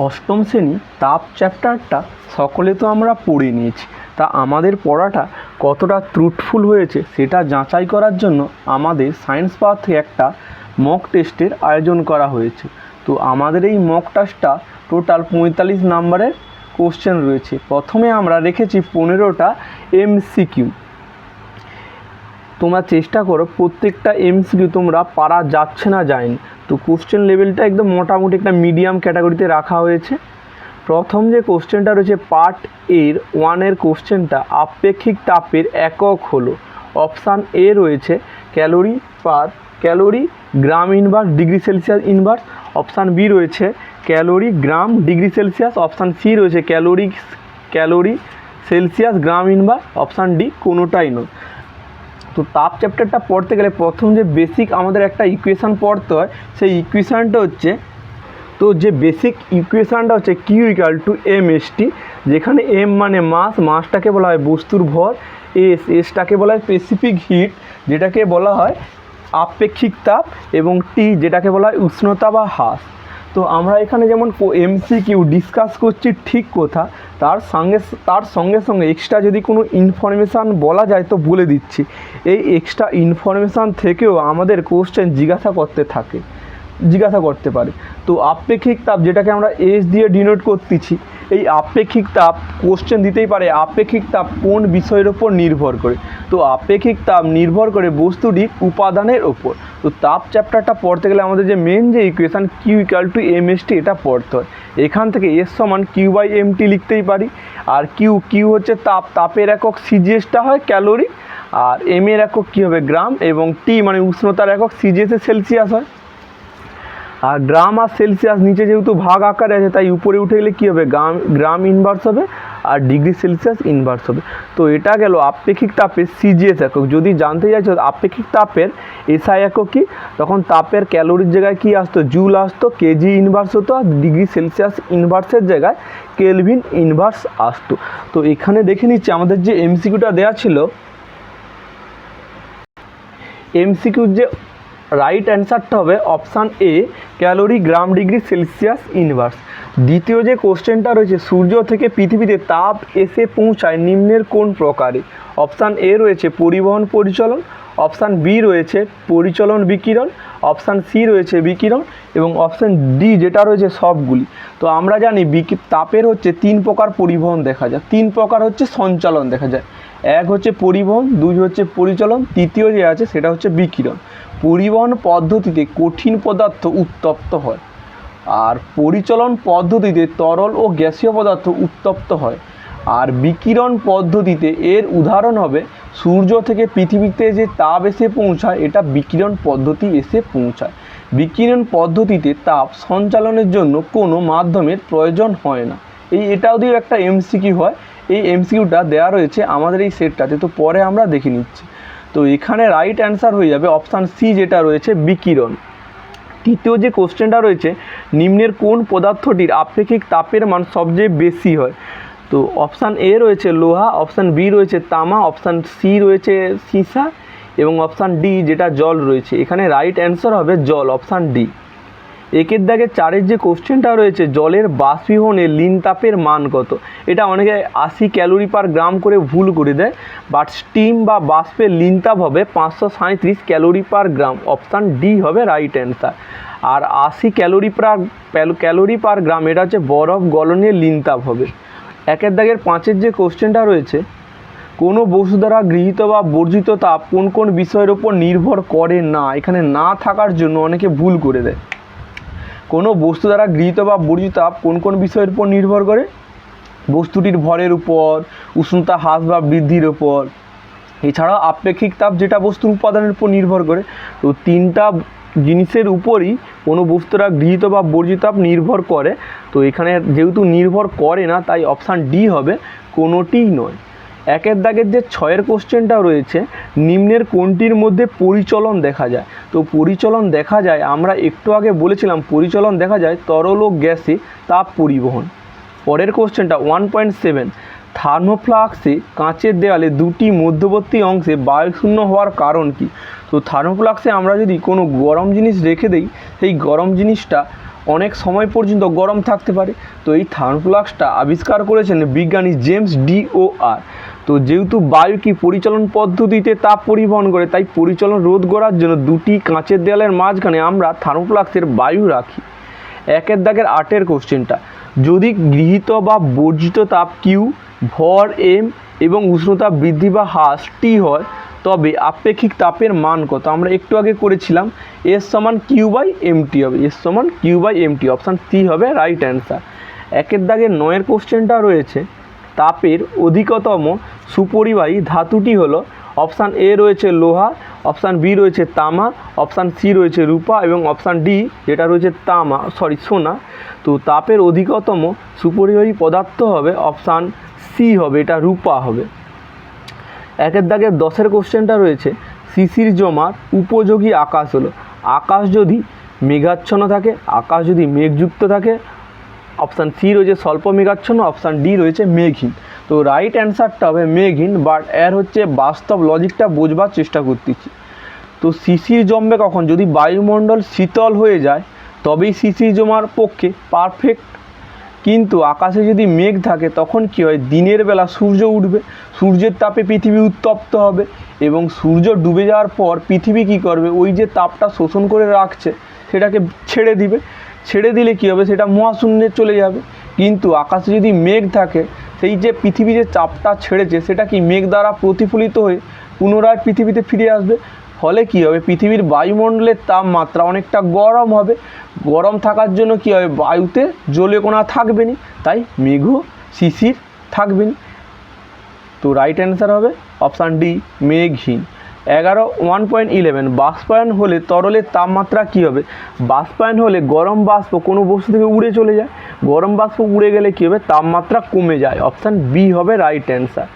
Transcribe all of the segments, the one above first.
অষ্টম শ্রেণী তাপ চ্যাপ্টারটা সকলে তো আমরা পড়ে নিয়েছি, তা আমাদের পড়াটা কতটা ট্রুথফুল হয়েছে সেটা যাচাই করার জন্য আমাদের সায়েন্স পাওয়ার থেকে একটা মক টেস্টের আয়োজন করা হয়েছে। তো আমাদের এই মক টেস্টটা টোটাল 45 নাম্বারের কোশ্চেন রয়েছে। প্রথমে আমরা রেখেছি 15টা এমসিকিউ। তোমরা চেষ্টা করো প্রত্যেকটা এমসিকিউ তোমরা পারা যাচ্ছে না যায়নি। তো কোশ্চেন লেভেলটা একদম মোটামুটি একটা মিডিয়াম ক্যাটাগরিতে রাখা হয়েছে। প্রথম যে কোশ্চেনটা রয়েছে পার্ট এর 1-এর কোশ্চেনটা, আপেক্ষিক তাপের একক হলো। অপশান এ রয়েছে calorie per calorie gram inverse degree celsius inverse. Option B রয়েছে calorie gram degree celsius. Option C রয়েছে calorie celsius gram inverse. Option D কোনোটাই নয়। তো তাপ চ্যাপ্টারটা পড়তে গেলে প্রথম যে বেসিক আমাদের একটা ইকুয়েশান পড়তে হয়, সেই ইকুয়েশানটা হচ্ছে, তো যে বেসিক ইকুয়েশানটা হচ্ছে Q equal to M S T, যেখানে এম মানে মাস, মাসটাকে বলা হয় বস্তুর ভর, এসটাকে বলা হয় স্পেসিফিক হিট যেটাকে বলা হয় আপেক্ষিক তাপ, এবং টি যেটাকে বলা হয় উষ্ণতা বা হ্রাস। তো আমরা এখানে যেমন এমসিকিউ ডিসকাস করছি ঠিক কথা, তার সঙ্গে সঙ্গে এক্সট্রা যদি কোনো ইনফরমেশান বলা যায় তো বলে দিচ্ছি। এই এক্সট্রা ইনফরমেশান থেকেও আমাদের কোশ্চেন জিজ্ঞাসা করতে পারে। তো আপেক্ষিক তাপ যেটাকে আমরা এস দিয়ে ডিনোট করতেছি, এই আপেক্ষিক তাপ কোশ্চেন দিতেই পারে আপেক্ষিক তাপ কোন বিষয়ের ওপর নির্ভর করে। তো আপেক্ষিক তাপ নির্ভর করে বস্তুটির উপাদানের ওপর। তো তাপ চ্যাপ্টারটা পড়তে গেলে আমাদের যে মেন যে equation Q equal to M S T, এটা পড়তে হয়। এখান থেকে এস সমান কিউ বাই এম টি লিখতেই পারি। আর কিউ হচ্ছে তাপের একক, সিজিএসটা হয় ক্যালোরি, আর এম এর একক কী হবে গ্রাম, এবং টি মানে উষ্ণতার একক, সিজিএসে সেলসিয়াস হয়। আর গ্রাম আর সেলসিয়াস নিচে যেহেতু ভাগ আকারে আছে, তাই উপরে উঠে গেলে কী হবে গ্রাম ইনভার্স হবে, আর ডিগ্রি সেলসিয়াস ইনভার্স হবে। তো এটা গেল আপেক্ষিক তাপের সিজিএস একক। যদি জানতে চাইছো আপেক্ষিক তাপের এসআই একক কী, তখন তাপের ক্যালোরির জায়গায় কী আসতো, জুল আসতো, কেজি ইনভার্স হতো, আর ডিগ্রি সেলসিয়াস ইনভার্সের জায়গায় কেলভিন ইনভার্স আসতো। তো এখানে দেখে নিচ্ছি আমাদের যে এমসিকিউটা দেওয়া ছিল, এমসিকিউর যে রাইট অ্যান্সারটা হবে option A calorie gram degree celsius inverse. দ্বিতীয় যে কোশ্চেনটা রয়েছে, সূর্য থেকে পৃথিবীতে তাপ এসে পৌঁছায় নিম্নের কোন প্রকারে। অপশান এ রয়েছে পরিবহন পরিচলন, অপশান বি রয়েছে পরিচলন বিকিরণ, অপশান সি রয়েছে বিকিরণ, এবং অপশান ডি যেটা রয়েছে সবগুলি। তো আমরা জানি তাপের হচ্ছে 3 প্রকার পরিবহন দেখা যায়, 3 প্রকার হচ্ছে সঞ্চালন দেখা যায়। এক হচ্ছে পরিবহন, 2 হচ্ছে পরিচলন, তৃতীয় যে আছে সেটা হচ্ছে বিকিরণ। পরিবহন পদ্ধতিতে কঠিন পদার্থ উত্তপ্ত হয়, আর পরিচলন পদ্ধতিতে তরল ও গ্যাসীয় পদার্থ উত্তপ্ত হয়। আর বিকিরণ পদ্ধতিতে এর উদাহরণ হবে সূর্য থেকে পৃথিবীতে যে তাপ এসে পৌঁছায়, এটা বিকিরণ পদ্ধতি এসে পৌঁছায়। বিকিরণ পদ্ধতিতে তাপ সঞ্চালনের জন্য কোনো মাধ্যমের প্রয়োজন হয় না। এটাও দিয়ে একটা এমসিকিউ হয়। এই এমসিকিউটা দেওয়া রয়েছে আমাদের এই সেটটাতে, তো পরে আমরা দেখে নিচ্ছি। তো এখানে রাইট অ্যান্সার হয়ে যাবে অপশান সি যেটা রয়েছে বিকিরণ। তৃতীয় যে কোশ্চেনটা রয়েছে, নিম্নের কোন পদার্থটির আপেক্ষিক তাপের মান সবচেয়ে বেশি হয়। তো অপশান এ রয়েছে লোহা, অপশান বি রয়েছে তামা, অপশান সি রয়েছে সীসা, এবং অপশান ডি যেটা জল রয়েছে। এখানে রাইট অ্যান্সার হবে জল, অপশান ডি। একের দাগে 4-এর যে কোশ্চেনটা রয়েছে, জলের বাষ্পীভবনে লিন তাপের মান কত। এটা অনেকে 80 ক্যালোরি পার গ্রাম করে ভুল করে দেয়, বাট স্টিম বা বাষ্পের লিন তাপ হবে 537 ক্যালোরি পার গ্রাম। অপশান ডি হবে রাইট অ্যান্সার। আর 80 ক্যালোরি পার গ্রাম এটা হচ্ছে বরফ গলনের লিন তাপ হবে। একের দাগের 5-এর যে কোশ্চেনটা রয়েছে, কোনো বস্তু দ্বারা গৃহীত বা বর্জিত তাপ কোন কোন বিষয়ের ওপর নির্ভর করে না। এখানে না থাকার জন্য অনেকে ভুল করে দেয়। কোনো বস্তু দ্বারা গৃহীত বা বর্জিত তাপ কোন কোন বিষয়ের উপর নির্ভর করে, বস্তুটির ভরের উপর, উষ্ণতা হ্রাস বা বৃদ্ধির উপর, এছাড়াও আপেক্ষিক তাপ যেটা বস্তুর উপাদানের উপর নির্ভর করে। তো 3টা জিনিসের উপরই কোনো বস্তুরা গৃহীত বা বর্জিত তাপ নির্ভর করে। তো এখানে যেহেতু নির্ভর করে না, তাই অপশান ডি হবে, কোনোটিই নয়। একের দাগের যে 6-এর কোশ্চেনটা রয়েছে, নিম্নের কোনটির মধ্যে পরিচলন দেখা যায়। তো পরিচলন দেখা যায়, আমরা একটু আগে বলেছিলাম পরিচলন দেখা যায় তরল ও গ্যাসে তাপ পরিবহন। পরের কোশ্চেনটা 1.7, থার্মোফ্লাক্সে কাঁচের দেওয়ালে 2টি মধ্যবর্তী অংশে বায়ুশূন্য হওয়ার কারণ কি। তো থার্মোফ্লাক্সে আমরা যদি কোনো গরম জিনিস রেখে দিই, সেই গরম জিনিসটা অনেক সময় পর্যন্ত গরম থাকতে পারে। তো এই থার্মোফ্লাস্কটা আবিষ্কার করেছেন বিজ্ঞানী জেমস DOR। তো যেহেতু বায়ু কি পরিচালন পদ্ধতিতে তাপ পরিবহন করে, তাই পরিচালন রোধ করার জন্য দুটি কাঁচের দেয়ালের মাঝখানে আমরা থার্মোফ্লাস্কের বায়ু রাখি। একের দাগের 8 কোশ্চেনটা, যদি গৃহীত বা বর্জিত তাপ কিউ, ভর এম এবং উষ্ণতা বৃদ্ধি বা হ্রাস টি হয়, তবে আপেক্ষিক তাপের মান কত? আমরা একটু আগে করেছিলাম এস সমান কিউ/এমটি হবে, এস সমান কিউ/এমটি, অপশান সি হবে রাইট অ্যান্সার। একের দাগের 9 কোশ্চেনটা রয়েছে, তাপের অধিকতম সুপরিবাহী ধাতুটি হলো, অপশান এ রয়েছে লোহা, অপশান বি রয়েছে তামা, অপশান সি রয়েছে রূপা এবং অপশান ডি যেটা রয়েছে সোনা। তো তাপের অধিকতম সুপরিবাহী পদার্থ হবে অপশান সি হবে, এটা রূপা হবে। একের দাগের 10 কোশ্চেনটা রয়েছে, শিশির জমার উপযোগী আকাশ হলো, আকাশ যদি মেঘাচ্ছন্ন থাকে, আকাশ যদি মেঘযুক্ত থাকে, অপশান সি রয়েছে স্বল্প মেঘাচ্ছন্ন, অপশান ডি রয়েছে মেঘহীন। তো রাইট অ্যান্সারটা হবে মেঘহীন, বাট এর হচ্ছে বাস্তব লজিকটা বোঝবার চেষ্টা করতেছি। তো শিশির জমবে কখন? যদি বায়ুমণ্ডল শীতল হয়ে যায় তবেই শিশির জমার পক্ষে পারফেক্ট। কিন্তু আকাশে যদি মেঘ থাকে তখন কী হয়, দিনের বেলা সূর্য উঠবে, সূর্যের তাপে পৃথিবী উত্তপ্ত হবে এবং সূর্য ডুবে যাওয়ার পর পৃথিবী কী করবে, ওই যে তাপটা শোষণ করে রাখছে সেটাকে ছেড়ে দিবে, ছেড়ে দিলে কী হবে, সেটা মহাশূন্যে চলে যাবে। কিন্তু আকাশে যদি মেঘ থাকে, সেই যে পৃথিবী যে চাপটা ছেড়েছে সেটা কি মেঘ দ্বারা প্রতিফলিত হয়ে পুনরায় পৃথিবীতে ফিরে আসবে। ফলে কী হবে, পৃথিবীর বায়ুমণ্ডলের তাপমাত্রা অনেকটা গরম হবে, গরম থাকার জন্য কী হবে, বায়ুতে জলীয়কণা থাকবে না, তাই মেঘ শিশির থাকবে না। তো রাইট অ্যান্সার হবে অপশান ডি মেঘহীন। 1.11 বাষ্পায়ন হলে তরলের তাপমাত্রা কী হবে? বাষ্পায়ন হলে গরম বাষ্প কোনো বস্তু থেকে উড়ে চলে যায়, গরম বাষ্প উড়ে গেলে কী হবে, তাপমাত্রা কমে যায়, অপশান বি হবে রাইট অ্যান্সার।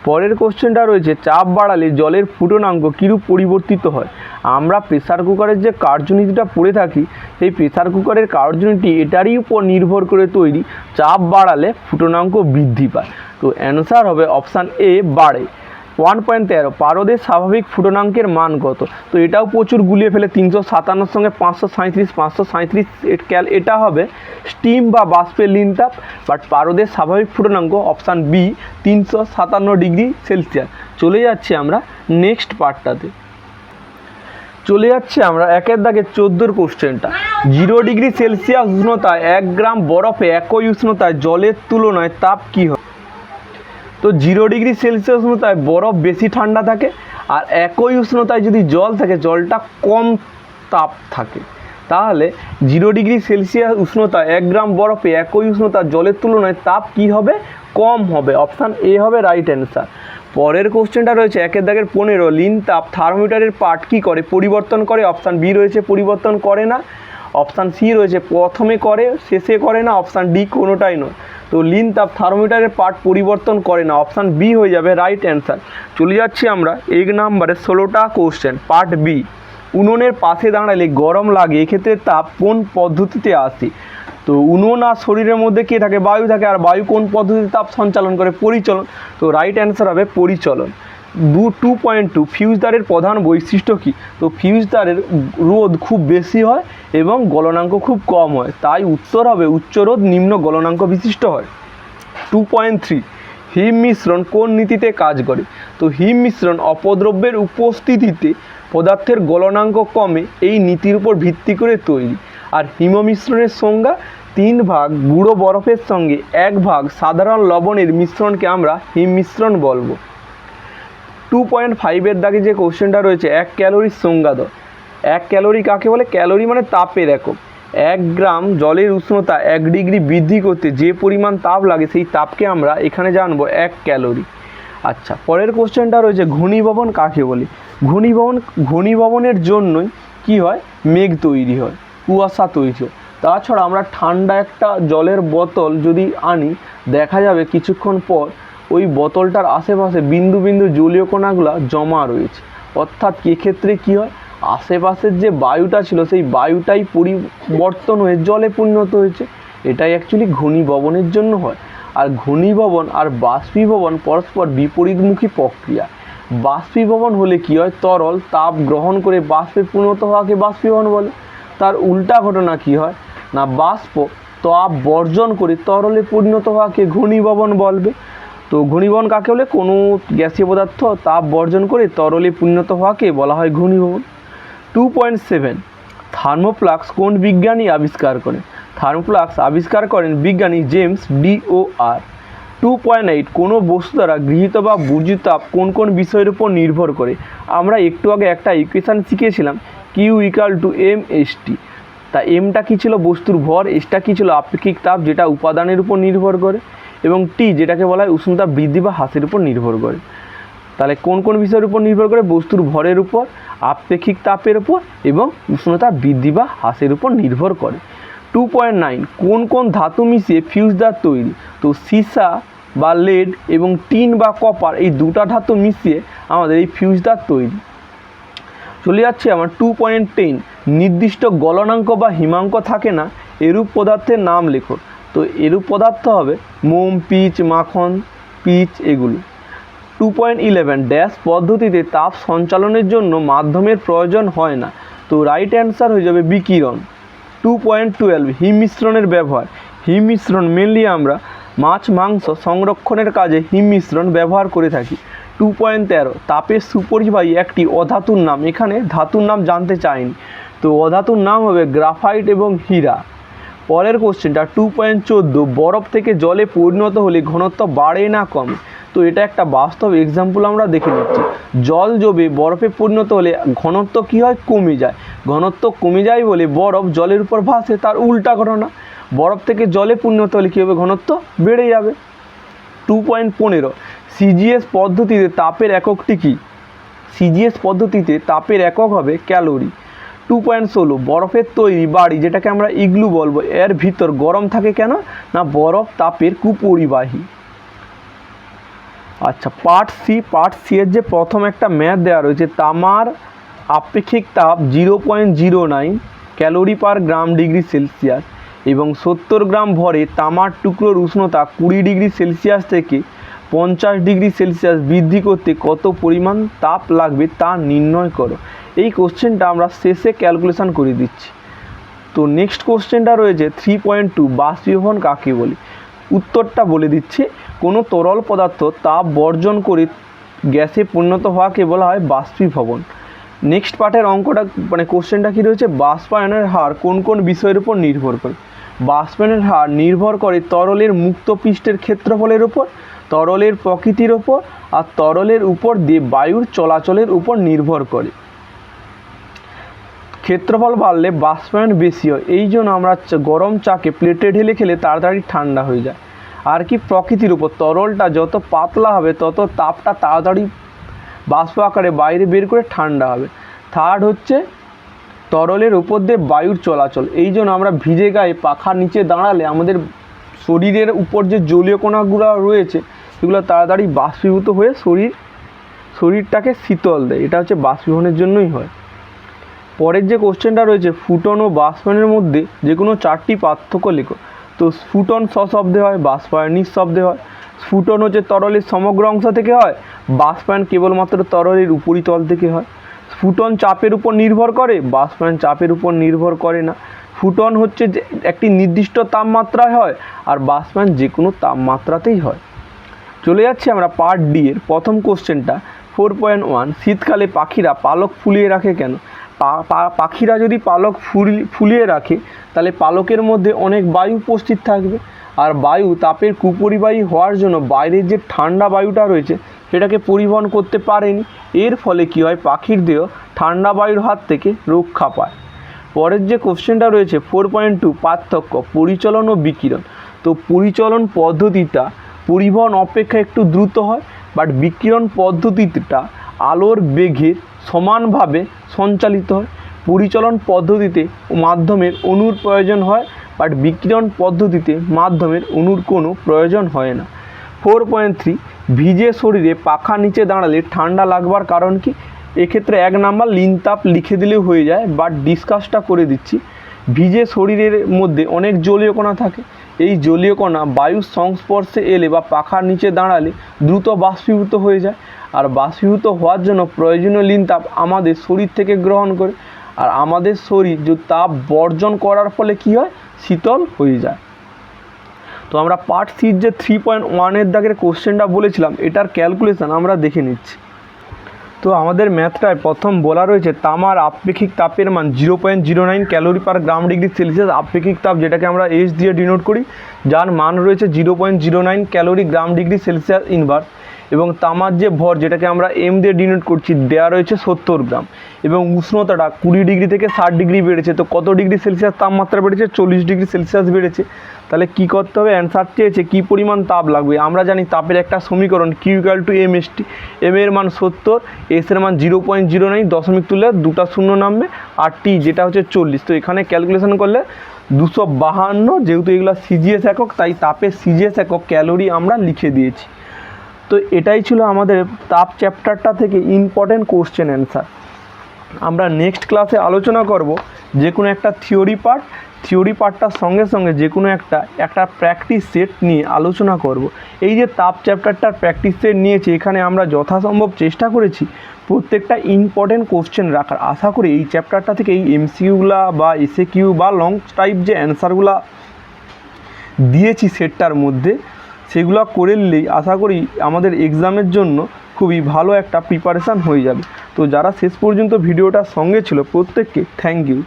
পরের কোশ্চেনটা রয়েছে, চাপ বাড়ালে জলের ফুটনাঙ্ক কীরূপ পরিবর্তিত হয়? আমরা প্রেসার কুকারের যে কার্যনীতিটা পড়ে থাকি, সেই প্রেসার কুকারের কার্যনীতি এটারই উপর নির্ভর করে তৈরি, চাপ বাড়ালে ফুটনাঙ্ক বৃদ্ধি পায়। তো অ্যান্সার হবে অপশান এ বাড়ে। 1.13 পারদের স্বাভাবিক ফুটনাঙ্কের মান কত? তো এটাও প্রচুর গুলিয়ে ফেলে, 357 সঙ্গে 537 এটা হবে স্টিম বা বাষ্পের লীন তাপ, বাট পারদের স্বাভাবিক ফুটনাঙ্ক অপশান বি 357 ডিগ্রি সেলসিয়াস। চলে যাচ্ছি আমরা নেক্সট পার্টটাতে, চলে যাচ্ছে আমরা একের দাগে 14 কোশ্চেনটা, 0 ডিগ্রি সেলসিয়াস উষ্ণতায় 1 গ্রাম বরফে একই উষ্ণতায় জলের তুলনায় তাপ কী হয়? তো 0 ডিগ্রি সেলসিয়াস উষ্ণতায় বরফ বেশি ঠান্ডা থাকে, আর একই উষ্ণতায় যদি জল থাকে জলটা কম তাপ থাকে। তাহলে 0 ডিগ্রি সেলসিয়াস উষ্ণতায় 1 গ্রাম বরফে একই উষ্ণতার জলের তুলনায় তাপ কী হবে? কম হবে, অপশান এ হবে রাইট অ্যান্সার। পরের কোশ্চেনটা রয়েছে একের দাগের 15, লীন তাপ থার্মোমিটারের পার্ট কী করে? পরিবর্তন করে, অপশান বি রয়েছে পরিবর্তন করে না, অপশান সি রয়েছে প্রথমে করে শেষে করে না, অপশান ডি কোনোটাই নয়। তো লীন তাপ থার্মোমিটারের পার্ট পরিবর্তন করে না, অপশান বি হয়ে যাবে রাইট অ্যান্সার। চলে যাচ্ছি আমরা 1 নম্বরে 16টা কোশ্চেন, পার্ট বি। উনুনের পাশে দাঁড়ালে গরম লাগে, এক্ষেত্রে তাপ কোন পদ্ধতিতে আসে? তো উনুন আর শরীরের মধ্যে কে থাকে? বায়ু থাকে, আর বায়ু কোন পদ্ধতিতে তাপ সঞ্চালন করে? পরিচলন। তো রাইট অ্যান্সার হবে পরিচলন। 2.2 ফিউজ তারের প্রধান বৈশিষ্ট্য কী? তো ফিউজ তারের রোধ খুব বেশি হয় এবং গলনাঙ্ক খুব কম হয়, তাই উত্তর হবে উচ্চ রোধ নিম্ন গলনাঙ্ক বিশিষ্ট হয়। 2.3 হিম মিশ্রণ কোন নীতিতে কাজ করে? তো হিম মিশ্রণ অপদ্রব্যের উপস্থিতিতে পদার্থের গলনাঙ্ক কমে, এই নীতির উপর ভিত্তি করে তৈরি। আর হিম মিশ্রণের সংজ্ঞা 3 ভাগ গুঁড়ো বরফের সঙ্গে 1 ভাগ সাধারণ লবণের মিশ্রণকে আমরা হিম মিশ্রণ বলবো। 2.5 দাগে যে কোশ্চেনটা রয়েছে, 1 ক্যালোরির সংজ্ঞা দাও। 1 ক্যালোরি কাকে বলে? ক্যালোরি মানে তাপের একক। 1 গ্রাম জলের উষ্ণতা 1 ডিগ্রি বৃদ্ধি করতে যে পরিমাণ তাপ লাগে সেই তাপকে আমরা এখানে জানবো 1 ক্যালোরি। আচ্ছা, পরের কোশ্চেনটা রয়েছে ঘনীভবন কাকে বলে? ঘনীভবনের জন্যই কি হয়? মেঘ তৈরি হয়, কুয়াশা তৈরি হয়। তাছাড়া আমরা ঠান্ডা একটা জলের বোতল যদি আনি, দেখা যাবে কিছুক্ষণ পর ওই বোতলটার আশেপাশে বিন্দু বিন্দু জলীয় কণাগুলো জমা রয়েছে, অর্থাৎ এক্ষেত্রে কী হয়, আশেপাশের যে বায়ুটা ছিল সেই বায়ুটাই পরিবর্তন হয়ে জলে পরিণত হয়েছে। এটাই অ্যাকচুয়ালি ঘনীভবনের জন্য হয়। আর ঘনীভবন আর বাষ্পীভবন পরস্পর বিপরীতমুখী প্রক্রিয়া। বাষ্পীভবন হলে কী হয়, তরল তাপ গ্রহণ করে বাষ্পে পরিণত হওয়াকে বাষ্পীভবন বলে। তার উল্টা ঘটনা কী হয়, না বাষ্প তাপ বর্জন করে তরলে পরিণত হওয়াকে ঘনীভবন বলবে। তো ঘনীভবন কাকে বলে? কোনো গ্যাসীয় পদার্থ তাপ বর্জন করে তরলে পরিণত হওয়াকে বলা হয় ঘনীভবন। 2.7 থার্মোফ্লাক্স কোন বিজ্ঞানী আবিষ্কার করেন? থার্মোফ্লাক্স আবিষ্কার করেন বিজ্ঞানী জেমস DOR। 2.8 কোনো বস্তু দ্বারা গৃহীত বা বর্জিত তাপ কোন কোন বিষয়ের উপর নির্ভর করে? আমরা একটু আগে একটা ইকুয়েশান শিখেছিলাম Q = mST। তা এমটা কী ছিল? বস্তুর ভর। এসটা কী ছিল? আপেক্ষিক তাপ, যেটা উপাদানের উপর নির্ভর করে, এবং টি যেটাকে বলা হয় উষ্ণতা বৃদ্ধি বা হ্রাসের উপর নির্ভর করে। তাহলে কোন কোন বিষয়ের উপর নির্ভর করে? বস্তুর ভরের উপর, আপেক্ষিক তাপের উপর এবং উষ্ণতা বৃদ্ধি বা হ্রাসের উপর নির্ভর করে। 2.9 কোন কোন ধাতু মিশিয়ে ফিউজদার তৈরি? তো সীসা বা লেড এবং টিন বা কপার, এই দুটা ধাতু মিশিয়ে আমাদের এই ফিউজদার তৈরি। চলে যাচ্ছে আমার 2.10 নির্দিষ্ট গলনাঙ্ক বা হিমাঙ্ক থাকে না, এরূপ পদার্থের নাম লেখো। তো এরূপ পদার্থ হবে মোম, পিচ, মাখন, পিচ, এগুলো। 2.11 ড্যাশ পদ্ধতিতে তাপ সঞ্চালনের জন্য মাধ্যমের প্রয়োজন হয় না। তো রাইট অ্যান্সার হয়ে যাবে বিকিরণ। 2.12 হিম মিশ্রণের ব্যবহার। হিম মিশ্রণ মেনলি আমরা মাছ মাংস সংরক্ষণের কাজে হিম মিশ্রণ ব্যবহার করে থাকি। 2.13 তাপের সুপরিবাহী একটি অধাতুর নাম। এখানে ধাতুর নাম জানতে চাইনি, তো অধাতুর নাম হবে গ্রাফাইট এবং হীরা। পরের কোশ্চেনটা 2.14 বরফ থেকে জলে পরিণত হলে ঘনত্ব বাড়ে না কমে? তো এটা একটা বাস্তব এক্সাম্পল আমরা দেখে নিচ্ছি। জল জমে বরফে পরিণত হলে ঘনত্ব কী হয়? কমে যায়। ঘনত্ব কমে যায় বলে বরফ জলের উপর ভাসে, তার উল্টা ঘটনা। বরফ থেকে জলে পরিণত হলে কী হবে? ঘনত্ব বেড়ে যাবে। 2.15 সিজিএস পদ্ধতিতে তাপের এককটি কী? সিজিএস পদ্ধতিতে তাপের একক হবে ক্যালোরি। 2.16 বরফের তৈরি বাড়ি, যেটাকে আমরা ইগলু বলবো, এর ভিতর গরম থাকে কেন? না বরফ তাপের কুপরিবাহী। আচ্ছা, পার্ট সি এর যে প্রথম একটা ম্যাথ দেওয়া রয়েছে, তামার আপেক্ষিক তাপ 0.09 ক্যালোরি পার গ্রাম ডিগ্রি সেলসিয়াস এবং 70 গ্রাম ভরে তামার টুকরোর উষ্ণতা 20 ডিগ্রি সেলসিয়াস থেকে 50 ডিগ্রি সেলসিয়াস বৃদ্ধি করতে কত পরিমাণ তাপ লাগবে তা নির্ণয় করো। এই কোশ্চেনটা আমরা শেষে ক্যালকুলেশন করে দিচ্ছি। তো নেক্সট কোশ্চেনটা রয়েছে 3.2 বাষ্পীভবন কাকে বলে? উত্তরটা বলে দিচ্ছি। কোনো তরল পদার্থ তাপ বর্জন করে গ্যাসে পরিণত হওয়াকে বলা হয় বাষ্পীভবন। নেক্সট পার্টের অঙ্কটা কোশ্চেনটা কী রয়েছে? বাষ্পায়নের হার কোন কোন বিষয়ের উপর নির্ভর করে? বাষ্পায়নের হার নির্ভর করে তরলের মুক্ত পৃষ্ঠের ক্ষেত্রফলের উপর, তরলের প্রকৃতির উপর, আর তরলের উপর দিয়ে বায়ুর চলাচলের উপর নির্ভর করে। ক্ষেত্রফল বাড়লে বাষ্পায়ন বেশি হয়, এই জন্য আমরা গরম চাকে প্লেটে ঢেলে খেলে তাড়াতাড়ি ঠান্ডা হয়ে যায়। আর কি? প্রকৃতির উপর, তরলটা যত পাতলা হবে তত তাপটা তাড়াতাড়ি বাষ্প আকারে বাইরে বের করে ঠান্ডা হবে। থার্ড হচ্ছে তরলের উপর দিয়ে বায়ুর চলাচল, এই জন্য আমরা ভিজে গায়ে পাখার নিচে দাঁড়ালে আমাদের শরীরের উপর যে জলীয় কণাগুলো রয়েছে সেগুলো তাড়াতাড়ি বাষ্পীভূত হয়ে শরীরটাকে শীতল দেয়। এটা হচ্ছে বাষ্পীভবনের জন্যই হয়। পরের যে কোশ্চেনটা রয়েছে, ফুটন ও বাষ্পায়নের মধ্যে যে কোনো 4টি পার্থক্য লেখো। তো স্ফুটন সশব্দে হয়, বাষ্পায়ন নিঃশব্দে হয়। স্ফুটন হচ্ছে তরলের সমগ্র অংশ থেকে হয়, বাষ্পায়ন কেবলমাত্র তরলের উপরিতল থেকে হয়। স্ফুটন চাপের উপর নির্ভর করে, বাষ্পায়ন চাপের উপর নির্ভর করে না। ফুটন হচ্ছে যে একটি নির্দিষ্ট তাপমাত্রায় হয়, আর বাষ্পায়ন যে কোনো তাপমাত্রাতেই হয়। চলে যাচ্ছি আমরা পার্ট ডি এর প্রথম কোশ্চেনটা 4.1 শীতকালে পাখিরা পালক ফুলিয়ে রাখে কেন? পাখিরা যদি পালক ফুলিয়ে রাখে তাহলে পালকের মধ্যে অনেক বায়ু উপস্থিত থাকবে, আর বায়ু তাপের কুপরিবাহী হওয়ার জন্য বাইরের যে ঠান্ডা বায়ুটা রয়েছে সেটাকে পরিবহন করতে পারেনি। এর ফলে কী হয়? পাখির দেহ ঠান্ডা বায়ুর হাত থেকে রক্ষা পায়। পরের যে কোশ্চেনটা রয়েছে 4.2 পার্থক্য পরিচলন ও বিকিরণ। তো পরিচলন পদ্ধতিটা পরিবহন অপেক্ষা একটু দ্রুত হয়, বাট বিকিরণ পদ্ধতিটা আলোর বেগের সমানভাবে সঞ্চালিত হয়। পরিচলন পদ্ধতিতে মাধ্যমের অণুর প্রয়োজন হয়, বাট বিকিরণ পদ্ধতিতে মাধ্যমের অণুর কোনো প্রয়োজন হয় না। 4.3 ভিজে শরীরে পাখার নিচে দাঁড়ালে ঠান্ডা লাগবার কারণ কি? এক্ষেত্রে 1 নাম্বার লিন তাপ লিখে দিলেও হয়ে যায়, বাট ডিসকাসটা করে দিচ্ছি। ভিজে শরীরের মধ্যে অনেক জলীয় কণা থাকে, এই জলীয় কণা বায়ুর সংস্পর্শে এলে বা পাখার নিচে দাঁড়ালে দ্রুত বাষ্পীভূত হয়ে যায়, আর বাষ্পীভূত হওয়ার জন্য প্রয়োজনীয় লিন তাপ আমাদের শরীর থেকে গ্রহণ করে, আর আমাদের শরীর যে তাপ বর্জন করার ফলে কী হয়? শীতল হয়ে যায়। তো আমরা পার্ট সির যে 3.1 দাগের কোশ্চেনটা বলেছিলাম এটার ক্যালকুলেশন আমরা দেখে নিচ্ছি। তো আমাদের ম্যাথটায় প্রথম বলা রয়েছে তামার আপেক্ষিক তাপের মান 0.09 ক্যালোরি পার গ্রাম ডিগ্রি সেলসিয়াস। আপেক্ষিক তাপ যেটাকে আমরা এস দিয়ে ডিনোট করি, যার মান রয়েছে 0.09 calorie gram degree celsius inverse. এবং তামার যে ভর যেটাকে আমরা এম দিয়ে ডিনোট করছি দেওয়া রয়েছে 70 গ্রাম। এবং উষ্ণতাটা 20 ডিগ্রি থেকে 60 ডিগ্রি বেড়েছে। তো কত ডিগ্রি সেলসিয়াস তাপমাত্রা বেড়েছে? 40 ডিগ্রি সেলসিয়াস বেড়েছে। তাহলে কী করতে হবে? অ্যান্সার চেয়েছে কী পরিমাণ তাপ লাগবে। আমরা জানি তাপের একটা সমীকরণ Q equal to M S T. M এর মান 70, এস এর মান 0.09, দশমিক তুললে দুটা শূন্য নামবে, আর টি যেটা হচ্ছে 40। তো এখানে ক্যালকুলেশন করলে 252, যেহেতু এগুলো সিজিএস একক তাই তাপের সিজিএস একক ক্যালোরি আমরা লিখে দিয়েছি। তো এটাই ছিল আমাদের তাপ চ্যাপ্টারটা থেকে ইম্পর্টেন্ট কোশ্চেন অ্যান্সার। আমরা নেক্সট ক্লাসে আলোচনা করব যে কোনো একটা থিওরি পার্টটার সঙ্গে সঙ্গে যে কোনো একটা প্র্যাকটিস সেট নিয়ে আলোচনা করব। এই যে তাপ চ্যাপ্টারটার প্র্যাকটিস সেট নিয়েছি, এখানে আমরা যথাসম্ভব চেষ্টা করেছি প্রত্যেকটা ইম্পর্টেন্ট কোশ্চেন রাখার। আশা করি এই চ্যাপ্টারটা থেকে এই এমসিকিউগুলা বা এসএকিউ বা লং টাইপ যে অ্যান্সারগুলা দিয়েছি সেটটার মধ্যে, সেগুলো করে নিলেই আশা করি আমাদের এক্সামের জন্য খুবই ভালো একটা প্রিপারেশান হয়ে যাবে। তো যারা শেষ পর্যন্ত ভিডিওটার সঙ্গে ছিল প্রত্যেককে থ্যাংক ইউ।